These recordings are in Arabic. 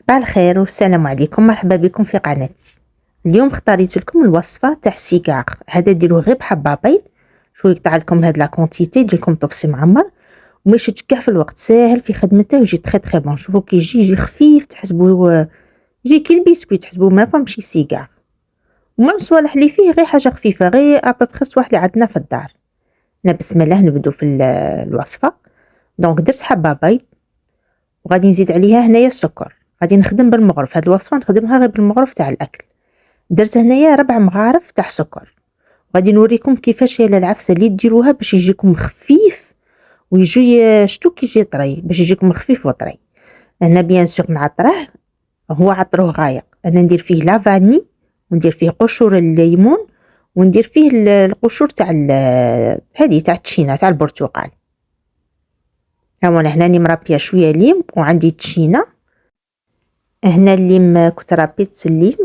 صباح الخير والسلام عليكم، مرحبا بكم في قناتي. اليوم اختاريت لكم الوصفه تاع السيجار. هذا ديروه غير بحبه بيض، شويه يقطع لكم هاد لا كونتيتي ديالكم طبسي معمر وما يشدش كاع في الوقت، ساهل في خدمته ويجي تري بون. شوفوا كي يجي خفيف، تحسبوه يجي كي البسكويت، تحسبوه ما ماشي سيجار. وما الصوالح اللي فيه غير حاجه خفيفه، غير ابوبخي الصوالح اللي عندنا في الدار. بسم الله نبدو في الوصفه. دونك درت حبه بيض وغادي نزيد عليها هنايا السكر. غادي نخدم بالمغرف، هاد الوصفه نخدمها غير بالمغرف تاع الاكل. درت هنايا 4 مغارف تاع سكر. غادي نوريكم كيفاش هي العفسه اللي ديروها باش يجيكم خفيف ويجي شتو كي يجي طري، باش يجيكم خفيف وطري. هنا بيان سور نعطره، هو عطروه غايق. انا ندير فيه لا فاني وندير فيه قشور الليمون وندير فيه القشور تاع هذه تاع التشينا تاع البرتقال. ها انا هنا مربيه شويه ليم وعندي تشينا. هنا الليم كنت ربيت الليم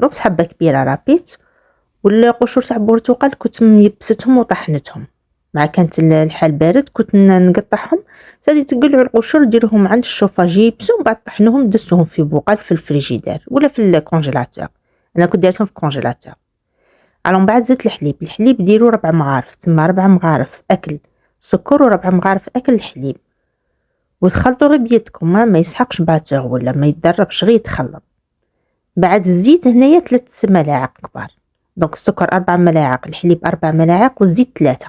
نص حبه كبيره ربيت، والقشور تاع البرتقال كنت ميبستهم وطحنتهم مع كانت الحال بارد، كنت نقطعهم سادي تقلعوا القشور ديروهم عند الشوفاج يبسوا، بعد طحنوهم دزتهم في بوقال في الفريجيدير ولا في الكونجيلاتور. انا كنت دايرتهم في الكونجيلاتور. على من بعد زدت الحليب ديروا 4 مغارف، تما 4 مغارف اكل سكر و4 مغارف اكل الحليب، وتخلطوا غير بيدكم، ما يسحقش باتور ولا ما يتدربش، غير يتخلط. بعد الزيت هنايا 3 ملاعق كبار. دونك السكر 4 ملاعق، الحليب 4 ملاعق والزيت 3.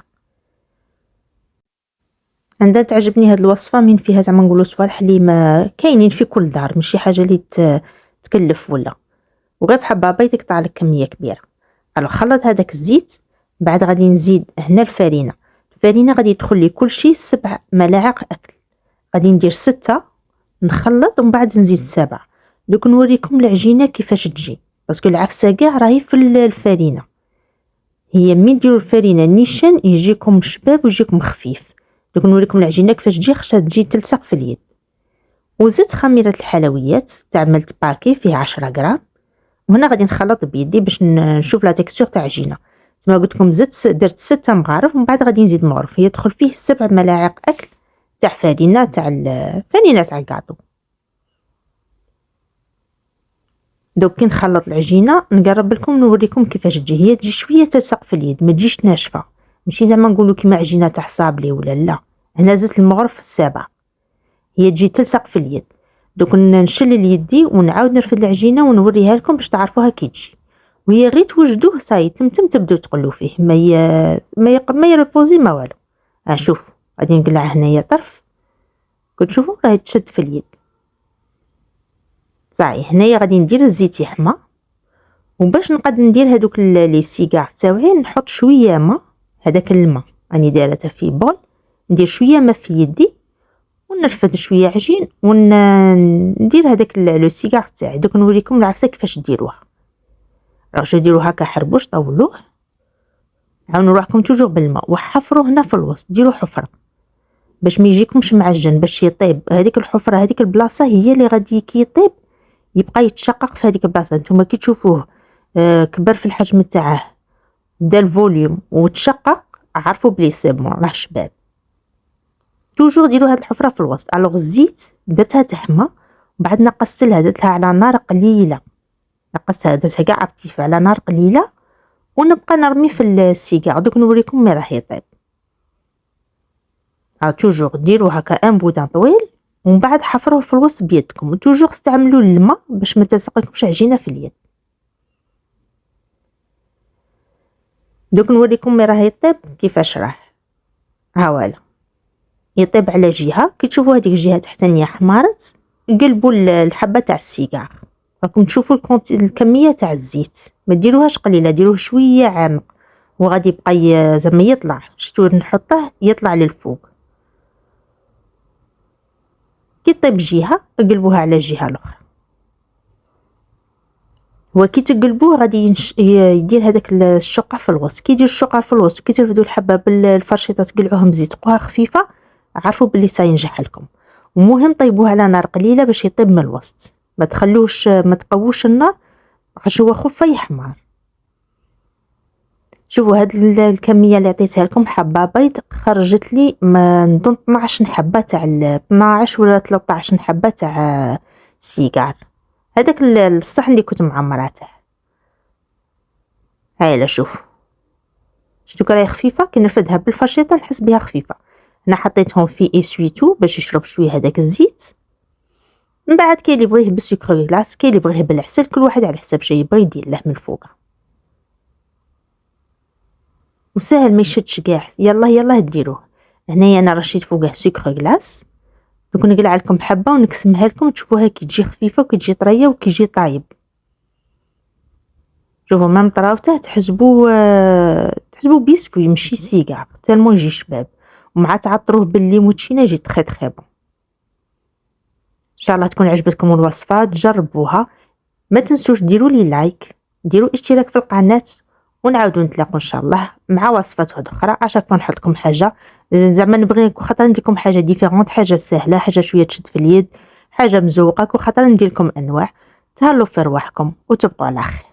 عندها تعجبني هاد الوصفه من فيها زعما نقولوا صوالح اللي ما كاينين في كل دار، ماشي حاجه اللي تكلف ولا، وغير بحبه بيض يقطع لك كميه كبيره. الو خلط هذاك الزيت، بعد غادي نزيد هنا الفرينه غادي يدخل لي كلشي 7 ملاعق اكل. غادي ندير 6 نخلط ومن بعد نزيد 7. دوك نوريكم العجينه كيفاش تجي، باسكو العفسه كاع راهي في الفرينه. هي من ديروا الفرينه نيشان يجيكم شباب ويجيكم خفيف. دوك نوريكم العجينه كيفاش تجي، خاصها تجي تلصق في اليد. وزدت خميره الحلويات، استعملت باكي فيه 10 غرام، وهنا غادي نخلط بيدي باش نشوف لا تكستور تاع العجينه. كما قلت لكم درت 6 مغارف ومن بعد غادي نزيد مغرف، يدخل فيه 7 ملاعق اكل تاع فرينه تاع الكاطو. دوك كي نخلط العجينه نقرب لكم نوريكم كيفاش تجي. هي تجي شويه تلصق في اليد، ما تجيش ناشفه، ماشي زعما نقولوا كيما عجينه تاع صابلي ولا لا. هنا زدت المغرف السابع، هي تجي تلصق في اليد. دوك نشلل يدي ونعاود نرفد العجينه ونوريها لكم باش تعرفوها كي تجي. وهي غير توجدوه صاي تمتم تبداو تقلوا فيه، ما يريبوزي ما والو. شوف غادي نقلع هنايا طرف، كتشوفوا راهي تشد في اليد صاي. هنايا غادي ندير الزيت يحمى، وباش نقد ندير هذوك لي سيغار تاوعي نحط شويه ما. هذاك الماء راني دايرته في بول، ندير شويه ما في يدي ونرفد شويه عجين وندير هذاك لو سيغار تاعي. دوك نوريكم العفسه كيفاش ديروها. راش ديروا هكا حربوش طولوه، عاونوا روحكم توجور بالماء وحفروا هنا في الوسط، ديروا حفره باش ما يجيكمش معجن، باش يطيب. هذيك الحفره هذيك البلاصه هي اللي غادي كي يطيب يبقى يتشقق في هذيك البلاصه. نتوما كي تشوفوه كبر في الحجم تاعه، دا الفوليوم وتشقق، عرفوا بلي سي بون راه شباب. توجور ديروا هاد الحفره في الوسط. الوغ الزيت درتها تحمى، وبعد نقصت لها درتها على نار قليله، نقصتها درتها كاع ابتيف على نار قليله، ونبقى نرمي في السيغار. دوك نوريكم مي راه يطيب. توجور ديروا هكا ان بودان طويل ومن بعد حفروه في الوسط بيدكم، وتوجور استعملوا الماء باش ما تلصقلكمش عجينه في اليد. دوك نوريكم مي راه يطيب كيفاش راه. فوالا يطيب على جهه، كي تشوفوا هذيك الجهه تحتانيه حمارت قلبوا الحبه تاع السيغار. راكم تشوفوا الكميه تاع الزيت، ما ديروهاش قليله، ديروه شويه عامق وغادي يبقى زعما يطلع. شتو نحطه يطلع للفوق. كي طيب جهه قلبوها على الجهه الاخرى. وكي تقلبوه غادي يدير هذاك الشقه في الوسط. كي يدير الشقه في الوسط وكي ترفدوا الحبه بالفرشيطه تقلعوهم بزيت تبقوها خفيفه، عرفوا بلي سينجح لكم. ومهم طيبوه على نار قليله باش يطيب من الوسط، ما تخلوش ما تقووش النار باش هو خفه يحمر. شوفوا هاد الكميه اللي عطيتها لكم حبه بيض خرجت لي ما نظن 12 حبه تاع 12 ولا 13 حبه سيجار. هذاك الصحن اللي كنت معمراته. هايلا شوف، شفتو كراهي خفيفه، كي نرفدها بالفرشيطه نحس بها خفيفه. انا حطيتهم في اسويتو باش يشرب شويه هذاك الزيت. من بعد كاين اللي بغيه بالسكر غلاس، كاين اللي بغيه بالعسل، كل واحد على حسب شي يبغي يدير له من الفوق. وسهل ما يشدش كاع، يلا ديروه. هنايا انا رشيت فوقه سكر غلاس، دوك نقلع لكم حبه ونقسمها لكم تشوفوها كي تجي خفيفه وكي تجي طريه وكي يجي طايب. شوفوا مام طراوته تحسبوا بيسكوي ماشي سيجار، تالمو يجي شباب، ومع تعطروه بالليموتشينا يجي تخي بون. ان شاء الله تكون عجبتكم الوصفه، جربوها. ما تنسوش ديروا لي لايك، ديروا اشتراك في القناه، ونعاودوا نتلاقوا ان شاء الله مع وصفات اخرى. عشاك نحط لكم حاجه زعما نبغي خاطر ندير لكم حاجه ديفيرونت، حاجه سهله، حاجه شويه تشد في اليد، حاجه مزوقه، وخاطر ندير لكم انواع. تهلاو في رواحكم وتبقوا على خير.